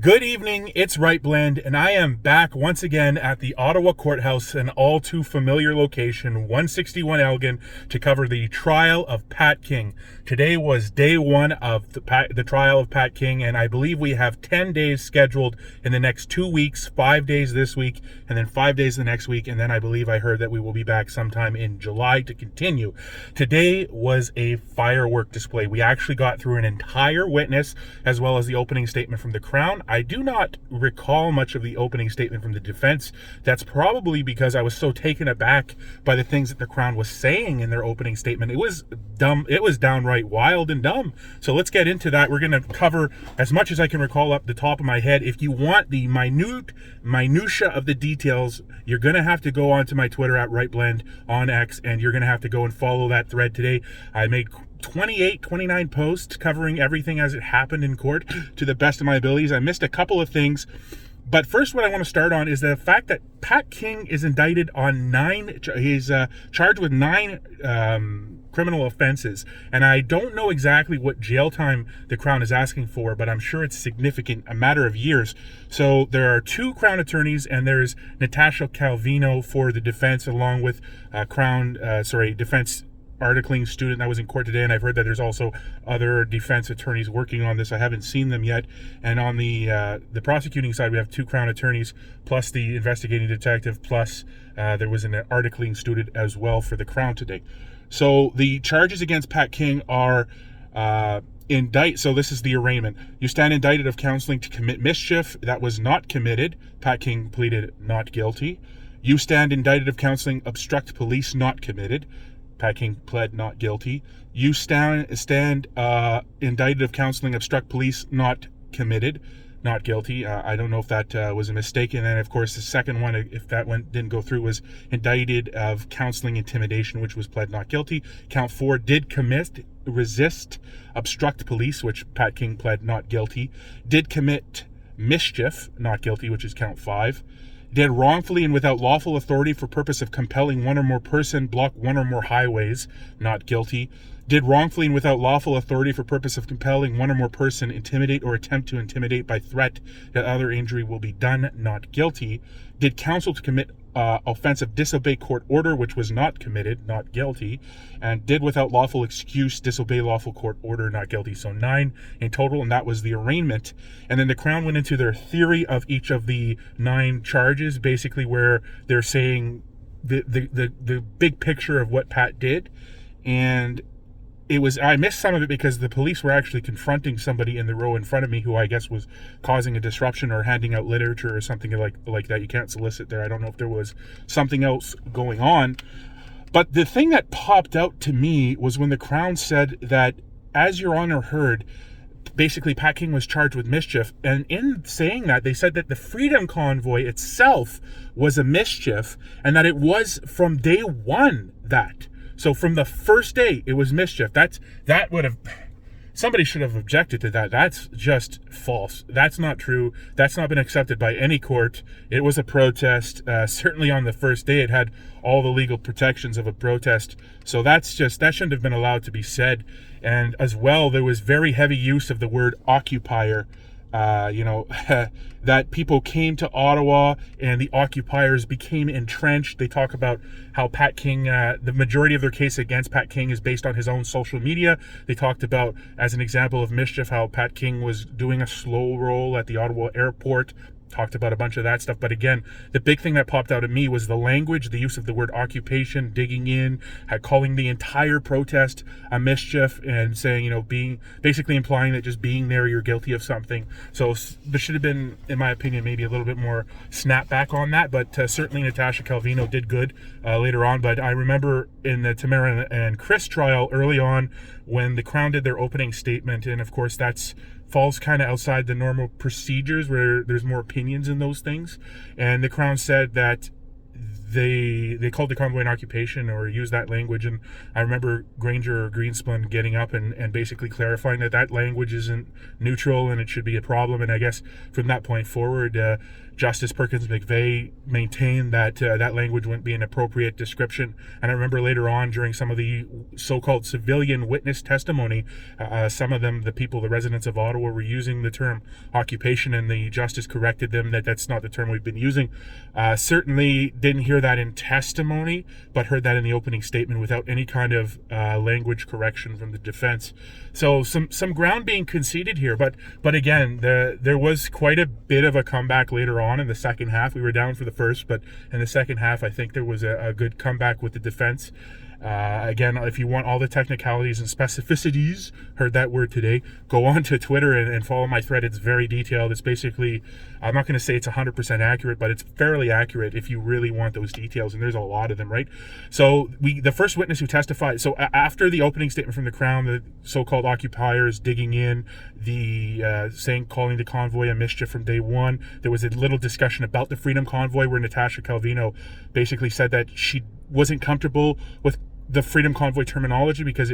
Good evening, it's Right Blend, and I am back once again at the Ottawa Courthouse, an all too familiar location, 161 Elgin, to cover the trial of Pat King. Today was day one of the trial of Pat King, and I believe we have 10 days scheduled in the next 2 weeks, 5 days this week, and then 5 days the next week, and then I believe I heard that we will be back sometime in July to continue. Today was a firework display. We actually got through an entire witness, as well as the opening statement from the Crown. I do not recall much of the opening statement from the defense. That's probably because I was so taken aback by the things that the Crown was saying in their opening statement. It was dumb. It was downright wild and dumb. So let's get into that. We're going to cover as much as I can recall up the top of my head. If you want the minutia of the details, you're going to have to go onto my Twitter at RightBlend on X, and you're going to have to go and follow that thread today. I made 29 posts covering everything as it happened in court to the best of my abilities. I missed a couple of things, but first what I want to start on is the fact that Pat King is indicted on he's charged with 9 criminal offenses, and I don't know exactly what jail time the Crown is asking for, but I'm sure it's significant, a matter of years. So there are 2 Crown attorneys, and there's Natasha Calvino for the defense, along with defense articling student that was in court today, and I've heard that there's also other defense attorneys working on this. I haven't seen them yet. And on the prosecuting side, we have 2 Crown attorneys plus the investigating detective, plus there was an articling student as well for the Crown today. So the charges against Pat King are so this is the arraignment. You stand indicted of counseling to commit mischief that was not committed. Pat King pleaded not guilty. You stand indicted of counseling obstruct police not committed. Pat King pled not guilty. You stand indicted of counseling obstruct police not committed, not guilty. I don't know if that was a mistake. And then, of course, the second one, if that one didn't go through, was indicted of counseling intimidation, which was pled not guilty. Count 4 did resist, obstruct police, which Pat King pled not guilty. Did commit mischief, not guilty, which is count 5. Did wrongfully and without lawful authority for purpose of compelling one or more person block one or more highways, not guilty. Did wrongfully and without lawful authority for purpose of compelling one or more person intimidate or attempt to intimidate by threat that other injury will be done, not guilty. Did counsel to commit offensive disobey court order, which was not committed, not guilty. And did without lawful excuse disobey lawful court order, not guilty. So 9 in total, and that was the arraignment. And then the Crown went into their theory of each of the 9 charges, basically where they're saying the big picture of what Pat did. And I missed some of it because the police were actually confronting somebody in the row in front of me who I guess was causing a disruption or handing out literature or something like that. You can't solicit there. I don't know if there was something else going on. But the thing that popped out to me was when the Crown said that, as Your Honor heard, basically Pat King was charged with mischief. And in saying that, they said that the Freedom Convoy itself was a mischief, and that it was from day one that. So from the first day, it was mischief. Somebody should have objected to that. That's just false. That's not true. That's not been accepted by any court. It was a protest. Certainly on the first day, it had all the legal protections of a protest. So that shouldn't have been allowed to be said. And as well, there was very heavy use of the word occupier. That people came to Ottawa and the occupiers became entrenched. They talk about how Pat King, the majority of their case against Pat King is based on his own social media. They talked about, as an example of mischief, how Pat King was doing a slow roll at the Ottawa airport. Talked about a bunch of that stuff. But again, the big thing that popped out at me was the language, the use of the word occupation, digging in, calling the entire protest a mischief, and saying, basically implying that just being there, you're guilty of something. So there should have been, in my opinion, maybe a little bit more snapback on that. But certainly Natasha Calvino did good later on. But I remember in the Tamara and Chris trial early on when the Crown did their opening statement, and of course that's falls kind of outside the normal procedures where there's more opinions in those things. And the Crown said that they called the convoy an occupation or used that language, and I remember Granger or Greenspun getting up and basically clarifying that language isn't neutral and it should be a problem. And I guess from that point forward, Justice Perkins McVeigh maintained that that language wouldn't be an appropriate description. And I remember later on, during some of the so-called civilian witness testimony, some of them, the residents of Ottawa, were using the term occupation, and the justice corrected them that that's not the term we've been using. Certainly didn't hear that in testimony, but heard that in the opening statement without any kind of language correction from the defense. So some ground being conceded here, but again, there was quite a bit of a comeback later on in the second half. We were down for the first, but in the second half, I think there was a good comeback with the defense. Again, if you want all the technicalities and specificities, heard that word today, go on to Twitter and follow my thread. It's very detailed. It's basically, I'm not going to say it's 100% accurate, but it's fairly accurate if you really want those details, and there's a lot of them, right? So the first witness who testified, so after the opening statement from the Crown, the so-called occupiers digging in, calling the convoy a mischief from day one, there was a little discussion about the Freedom Convoy where Natasha Calvino basically said that she wasn't comfortable with the Freedom Convoy terminology because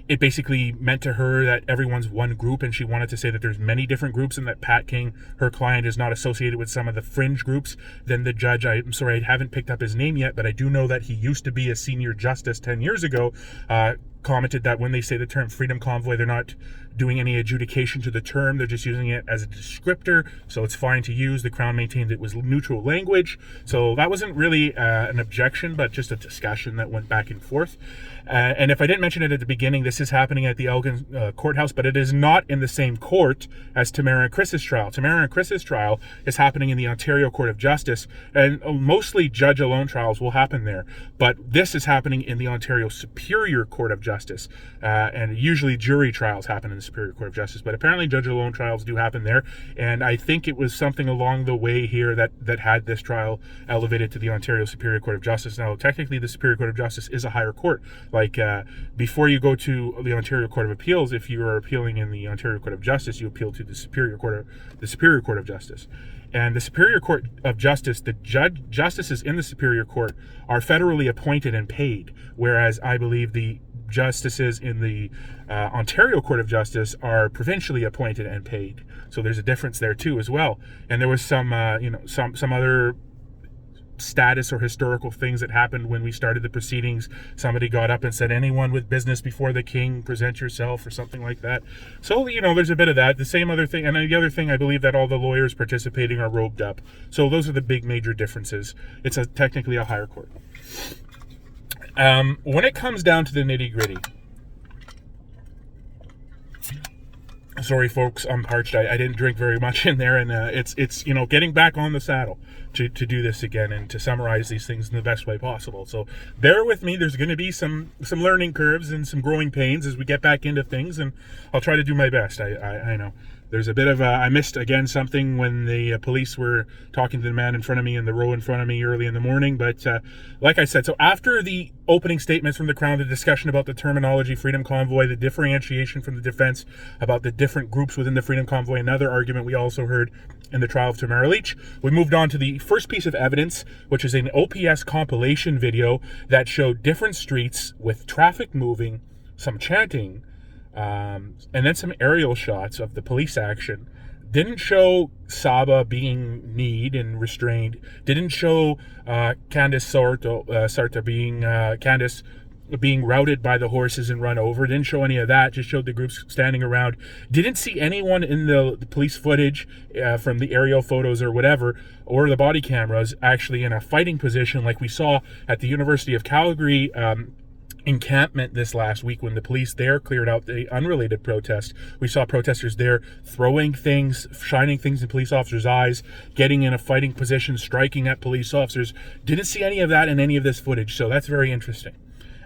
it basically meant to her that everyone's one group, and she wanted to say that there's many different groups and that Pat King, her client, is not associated with some of the fringe groups. Then the judge, I'm sorry, I haven't picked up his name yet, but I do know that he used to be a senior justice 10 years ago, commented that when they say the term Freedom Convoy, they're not doing any adjudication to the term, they're just using it as a descriptor, so it's fine to use. The Crown maintained it was neutral language, so that wasn't really an objection, but just a discussion that went back and forth. And if I didn't mention it at the beginning, this is happening at the Elgin courthouse, but it is not in the same court as Tamara and Chris's trial. Tamara and Chris's trial is happening in the Ontario Court of Justice, and mostly judge-alone trials will happen there, but this is happening in the Ontario Superior Court of Justice, and usually jury trials happen in the Superior Court of Justice, but apparently judge-alone trials do happen there, and I think it was something along the way here that had this trial elevated to the Ontario Superior Court of Justice. Now, technically, the Superior Court of Justice is a higher court. Like, before you go to the Ontario Court of Appeals, if you are appealing in the Ontario Court of Justice, you appeal to the Superior Court of Justice. And the Superior Court of Justice, the justices in the Superior Court are federally appointed and paid, whereas I believe the justices in the Ontario Court of Justice are provincially appointed and paid. So there's a difference there too as well. And there was some other status or historical things that happened when we started the proceedings. Somebody got up and said, anyone with business before the king, present yourself, or something like that. So, there's a bit of that. The same other thing, and the other thing, I believe that all the lawyers participating are robed up. So those are the big major differences. It's technically a higher court. When it comes down to the nitty-gritty, sorry folks, I'm parched. I didn't drink very much in there, and it's getting back on the saddle to do this again and to summarize these things in the best way possible. So bear with me. There's going to be some learning curves and some growing pains as we get back into things, and I'll try to do my best. I know there's a bit of I missed again something when the police were talking to the man in front of me in the row in front of me early in the morning, but like I said, so after the opening statements from the Crown, the discussion about the terminology Freedom Convoy, the differentiation from the defense about the different groups within the Freedom Convoy, another argument we also heard in the trial of Tamara Leach, we moved on to the first piece of evidence, which is an OPS compilation video that showed different streets with traffic moving, some chanting, and then some aerial shots of the police action. Didn't show Saba being kneed and restrained. Didn't show Candace Sarta being routed by the horses and run over. Didn't show any of that. Just showed the groups standing around. Didn't see anyone in the police footage from the aerial photos or whatever, or the body cameras, actually in a fighting position like we saw at the University of Calgary encampment this last week when the police there cleared out the unrelated protest. We saw protesters there throwing things, shining things in police officers' eyes, getting in a fighting position, striking at police officers. Didn't see any of that in any of this footage, so that's very interesting.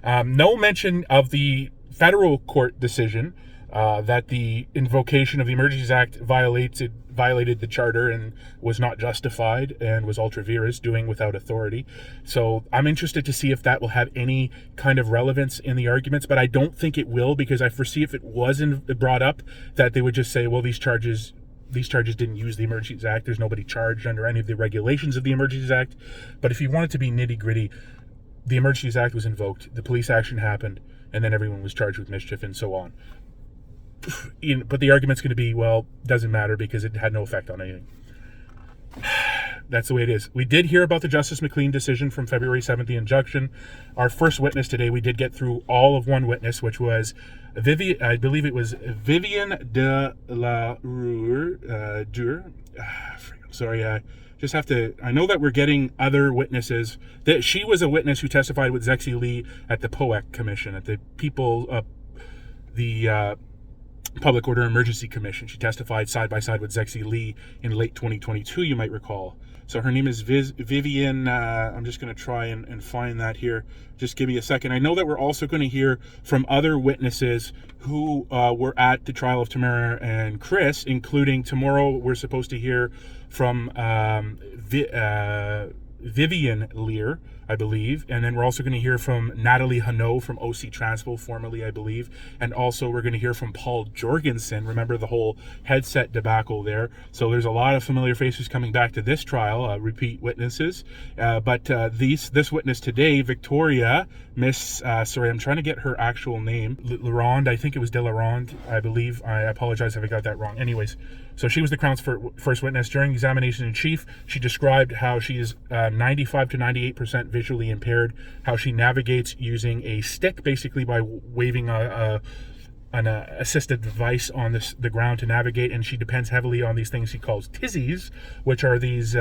No mention of the federal court decision that the invocation of the Emergencies Act violated the charter and was not justified and was ultra vires, doing without authority. So I'm interested to see if that will have any kind of relevance in the arguments, but I don't think it will, because I foresee if it wasn't brought up that they would just say, well, these charges these charges didn't use the Emergencies Act. There's nobody charged under any of the regulations of the Emergencies Act. But if you want it to be nitty-gritty, the Emergencies Act was invoked, the police action happened, and then everyone was charged with mischief and so on. But the argument's going to be, well, doesn't matter because it had no effect on anything. That's the way it is. We did hear about the Justice McLean decision from February 7th, the injunction. Our first witness today, we did get through all of one witness, which was I believe it was Vivian de la Rue. Sorry, I just have to, I know that we're getting other witnesses. That she was a witness who testified with Zexi Lee at the POEC Commission, at the Public Order Emergency Commission. She testified side by side with Zexi Lee in late 2022, you might recall. So her name is Vivian. I'm just going to try and find that here. Just give me a second. I know that we're also going to hear from other witnesses who were at the trial of Tamara and Chris, including tomorrow we're supposed to hear from Vivian Lear, I believe, and then we're also going to hear from Natalie Hanaud from OC Transpo, formerly, I believe, and also we're going to hear from Paul Jorgensen. Remember the whole headset debacle there? So there's a lot of familiar faces coming back to this trial, repeat witnesses. But this witness today, Victoria, sorry, I'm trying to get her actual name, Laronde, I think it was De Laronde, I believe. I apologize if I got that wrong. Anyways, so she was the Crown's first witness. During examination in chief, she described how she is 95 to 98% visually impaired, how she navigates using a stick, basically by waving an assisted device on the ground to navigate, and she depends heavily on these things she calls tizzies, which are these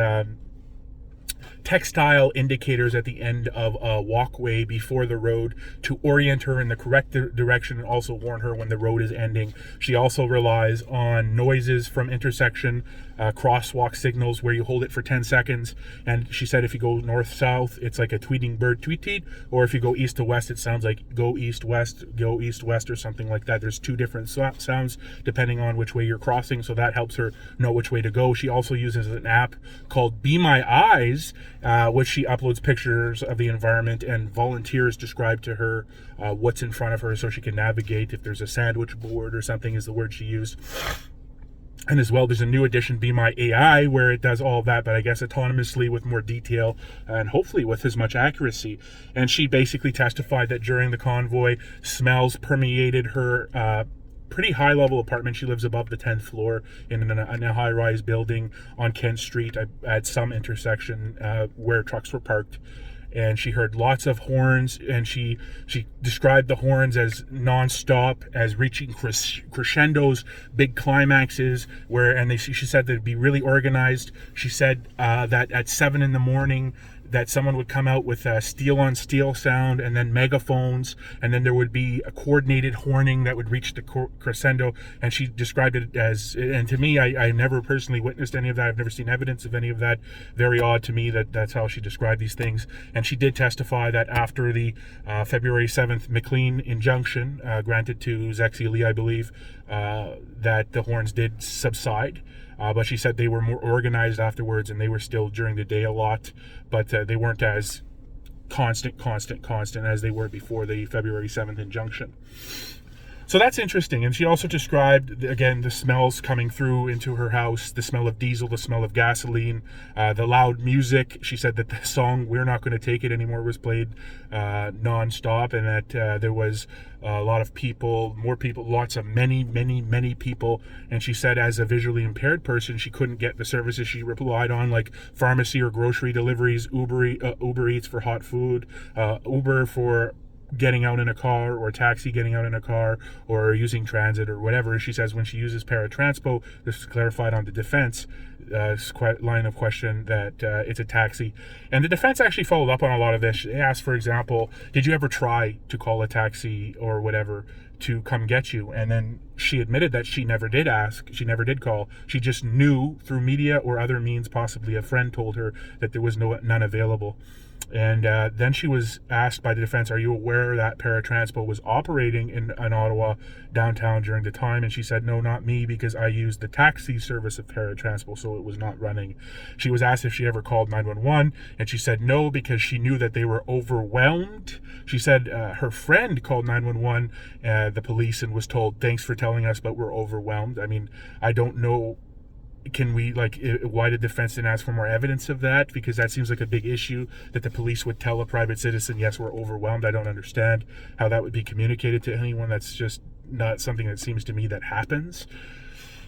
textile indicators at the end of a walkway before the road to orient her in the correct direction and also warn her when the road is ending. She also relies on noises from intersection crosswalk signals where you hold it for 10 seconds. And she said if you go north-south, it's like a tweeting bird tweet, or if you go east to west, it sounds like go east-west, or something like that. There's two different sounds depending on which way you're crossing, so that helps her know which way to go. She also uses an app called Be My Eyes, which she uploads pictures of the environment, and volunteers describe to her what's in front of her so she can navigate. If there's a sandwich board or something is the word she used. And as well, there's a new addition, Be My AI, where it does all that, but I guess autonomously with more detail and hopefully with as much accuracy. And she basically testified that during the convoy, smells permeated her pretty high-level apartment. She lives above the 10th floor in a high-rise building on Kent Street at some intersection where trucks were parked. And she heard lots of horns, and she described the horns as non-stop, as reaching crescendos, big climaxes, she said they'd be really organized. She said that at 7 a.m, that someone would come out with a steel-on-steel sound and then megaphones, and then there would be a coordinated horning that would reach the crescendo. And she described it as, and to me, I never personally witnessed any of that. I've never seen evidence of any of that. Very odd to me that's how she described these things. And she did testify that after the February 7th McLean injunction granted to Zexi Lee, I believe, that the horns did subside. But she said they were more organized afterwards, and they were still during the day a lot, but they weren't as constant as they were before the February 7th injunction. So that's interesting. And she also described, again, the smells coming through into her house, the smell of diesel, the smell of gasoline, the loud music. She said that the song We're Not Going to Take It Anymore was played nonstop, and that there was a lot of people, many people. And she said as a visually impaired person, she couldn't get the services she relied on, like pharmacy or grocery deliveries, Uber Eats for hot food, Uber for getting out in a car, or taxi getting out in a car, or using transit or whatever. She says when she uses paratranspo, this is clarified on the defense line of question, that it's a taxi. And the defense actually followed up on a lot of this. They asked, for example, did you ever try to call a taxi or whatever to come get you? And then she admitted that she never did ask, she never did call. She just knew through media or other means, possibly a friend told her, that there was none available. And then she was asked by the defense, are you aware that paratranspo was operating in Ottawa downtown during the time? And she said, no, not me, because I used the taxi service of paratranspo, so it was not running. She was asked if she ever called 911, and she said no, because she knew that they were overwhelmed. She said her friend called 911, the police, and was told, thanks for telling us, but we're overwhelmed. I mean, I don't know can we, like, why did the defense didn't ask for more evidence of that? Because that seems like a big issue, that the police would tell a private citizen, yes, we're overwhelmed. I don't understand how that would be communicated to anyone. That's just not something that seems to me that happens.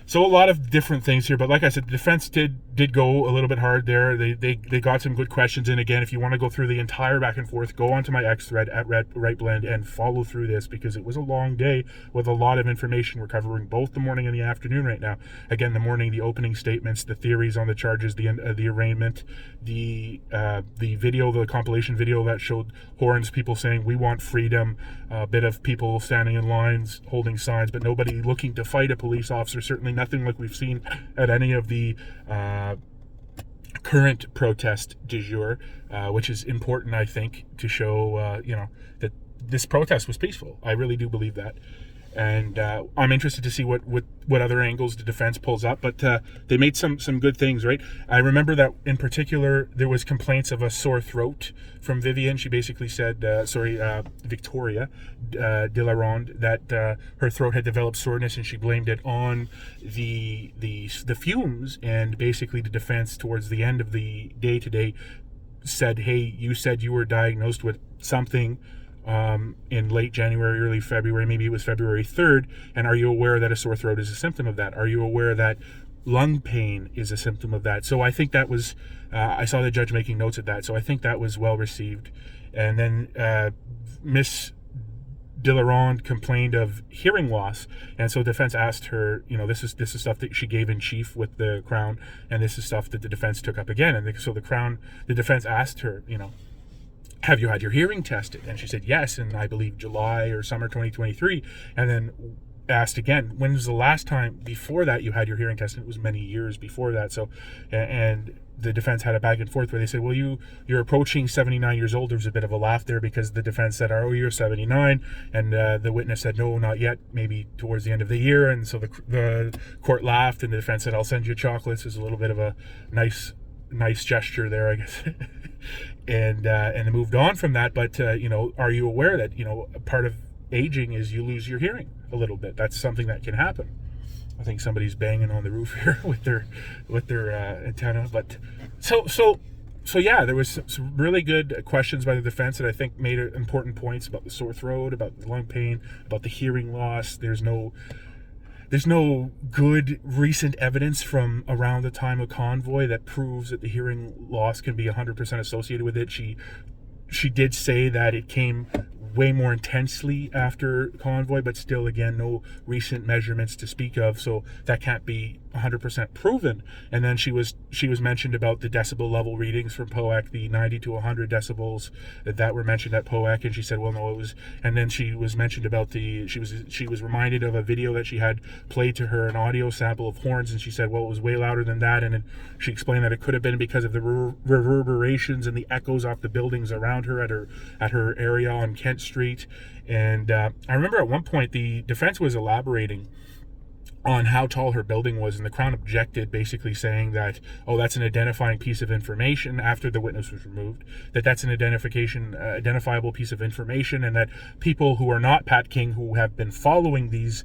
So a lot of different things here, but like I said, the defense did go a little bit hard there. They got some good questions in. Again, if you want to go through the entire back and forth, go onto my X thread at Right Blend and follow through this, because it was a long day with a lot of information. We're covering both the morning and the afternoon right now. Again, the morning, the opening statements, the theories on the charges, the arraignment, the video, the compilation video that showed horns, people saying we want freedom, a bit of people standing in lines holding signs, but nobody looking to fight a police officer. Certainly nothing like we've seen at any of the current protest du jour, which is important, I think, to show that this protest was peaceful. I really do believe that. And I'm interested to see what other angles the defense pulls up, but they made some good things, right? I remember that in particular there was complaints of a sore throat from Vivian. She basically said, Victoria de la Ronde, that her throat had developed soreness, and she blamed it on the fumes. And basically the defense towards the end of the day today said, hey, you said you were diagnosed with something in late January, early February, maybe it was February 3rd, and are you aware that a sore throat is a symptom of that? Are you aware that lung pain is a symptom of that? So I think that was, I saw the judge making notes of that, so I think that was well received. And then Miss de la Ronde complained of hearing loss, and so defense asked her, this is stuff that she gave in chief with the Crown, and this is stuff that the defense took up again. And so the defense asked her, have you had your hearing tested? And she said yes, in I believe July or summer 2023. And then asked again, when was the last time before that you had your hearing tested? It was many years before that. So, and the defense had a back and forth where they said, well, you're approaching 79 years old. There was a bit of a laugh there, because the defense said, oh, you're 79. And the witness said, no, not yet, maybe towards the end of the year. And so the court laughed, and the defense said, I'll send you chocolates. It's a little bit of a nice gesture there, I guess. and they moved on from that. But are you aware that a part of aging is you lose your hearing a little bit? That's something that can happen. I think somebody's banging on the roof here with their antenna. But so yeah, there was some really good questions by the defense that I think made important points about the sore throat, about the lung pain, about the hearing loss. There's no good recent evidence from around the time of convoy that proves that the hearing loss can be 100% associated with it. She did say that it came way more intensely after convoy, but still, again, no recent measurements to speak of, so that can't be 100% proven. And then she was mentioned about the decibel level readings from POAC, the 90 to 100 decibels that were mentioned at POAC, and she said, well, no, it was. And then she was mentioned about she was reminded of a video that she had played to her, an audio sample of horns, and she said, well, it was way louder than that. And then she explained that it could have been because of the reverberations and the echoes off the buildings around her at her area on Kent Street. And I remember at one point the defense was elaborating on how tall her building was, and the Crown objected, basically saying that, oh, that's an identifying piece of information after the witness was removed, that's an identifiable piece of information, and that people who are not Pat King, who have been following these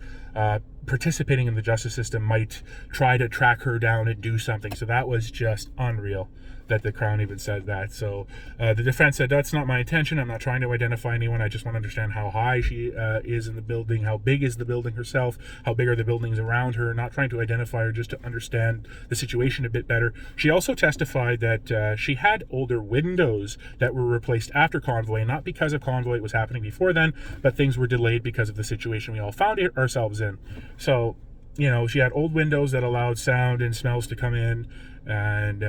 participating in the justice system, might try to track her down and do something. So that was just unreal that the Crown even said that. So the defense said, that's not my intention. I'm not trying to identify anyone. I just want to understand how high she is in the building, how big is the building herself, how big are the buildings around her, not trying to identify her, just to understand the situation a bit better. She also testified that she had older windows that were replaced after convoy, not because of convoy, it was happening before then, but things were delayed because of the situation we all found ourselves in. So, she had old windows that allowed sound and smells to come in. And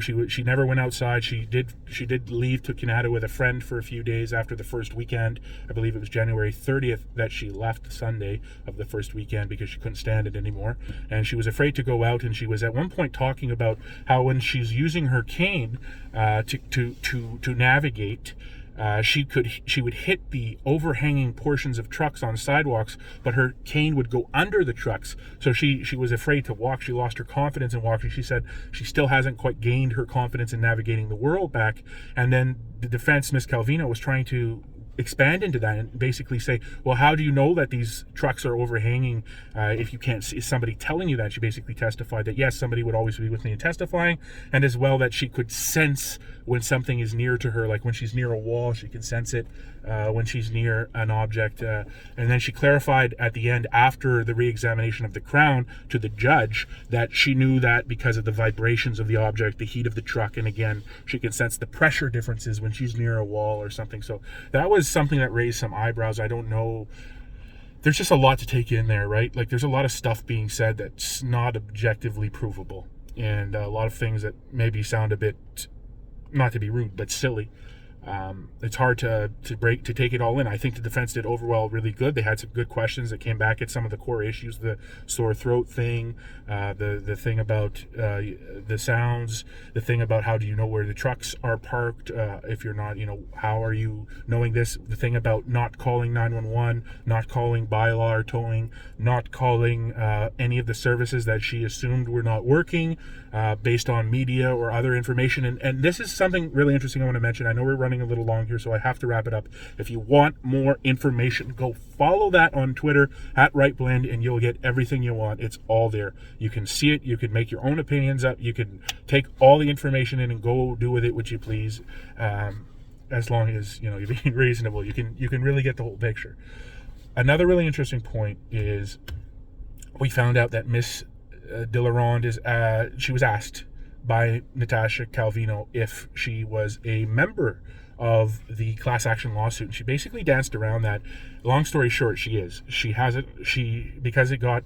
she never went outside. She did leave to Canada with a friend for a few days after the first weekend. I believe it was January 30th that she left, Sunday of the first weekend, because she couldn't stand it anymore, and she was afraid to go out. And she was at one point talking about how when she's using her cane to navigate, she would hit the overhanging portions of trucks on sidewalks, but her cane would go under the trucks. So she was afraid to walk. She lost her confidence in walking. She said she still hasn't quite gained her confidence in navigating the world back. And then the defense, Miss Calvino, was trying to expand into that and basically say, well, how do you know that these trucks are overhanging if you can't see somebody telling you that? She basically testified that, yes, somebody would always be with me in testifying, and as well that she could sense when something is near to her, like when she's near a wall, she can sense it when she's near an object. And then she clarified at the end, after the re-examination of the Crown, to the judge that she knew that because of the vibrations of the object, the heat of the truck, and again, she can sense the pressure differences when she's near a wall or something. So that was something that raised some eyebrows. I don't know. There's just a lot to take in there, right? Like, there's a lot of stuff being said that's not objectively provable, and a lot of things that maybe sound a bit, not to be rude, but silly. It's hard to take it all in. I think the defense did overall really good. They had some good questions that came back at some of the core issues, the sore throat thing, the thing about the sounds, the thing about how do you know where the trucks are parked, if you're not, how are you knowing this, the thing about not calling 911, not calling bylaw or towing, not calling any of the services that she assumed were not working based on media or other information. And this is something really interesting I want to mention. I know we're running a little long here, so I have to wrap it up. If you want more information, go follow that on Twitter at RightBlend, and you'll get everything you want. It's all there. You can see it. You can make your own opinions up. You can take all the information in and go do with it what you please. As long as you're being reasonable, you can really get the whole picture. Another really interesting point is we found out that Miss Delarond she was asked by Natasha Calvino if she was a member of the class action lawsuit. And she basically danced around that. Long story short, she is. She has it. Because it got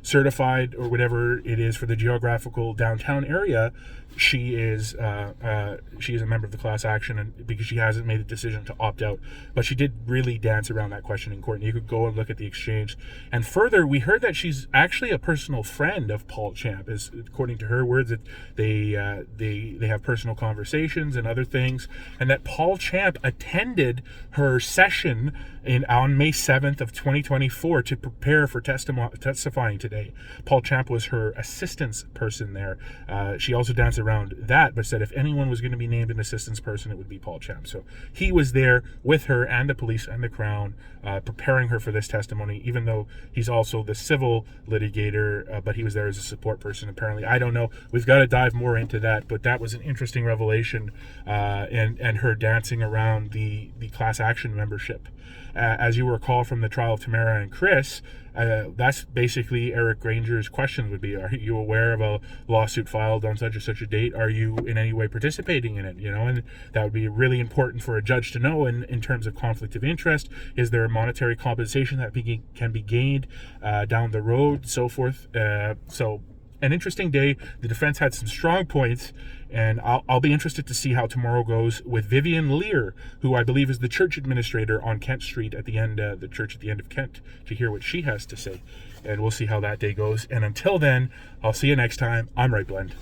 certified or whatever it is for the geographical downtown area, she is a member of the class action, and because she hasn't made a decision to opt out. But she did really dance around that question in court, and you could go and look at the exchange. And further, we heard that she's actually a personal friend of Paul Champ, as according to her words, that they have personal conversations and other things, and that Paul Champ attended her session on May 7th of 2024 to prepare for testifying today. Paul Champ was her assistance person there. She also danced around that, but said if anyone was going to be named an assistance person, it would be Paul Champ. So he was there with her and the police and the Crown, preparing her for this testimony, even though he's also the civil litigator, but he was there as a support person, apparently. I don't know. We've got to dive more into that, but that was an interesting revelation, and her dancing around the class action membership. As you recall from the trial of Tamara and Chris, that's basically Eric Granger's question would be, are you aware of a lawsuit filed on such and such a date? Are you in any way participating in it? And that would be really important for a judge to know in terms of conflict of interest. Is there a monetary compensation that can be gained down the road, so forth? So an interesting day. The defense had some strong points, and I'll be interested to see how tomorrow goes with Vivian Lear, who I believe is the church administrator on Kent Street at the end, the church at the end of Kent, to hear what she has to say. And we'll see how that day goes. And until then, I'll see you next time. I'm RightBlend.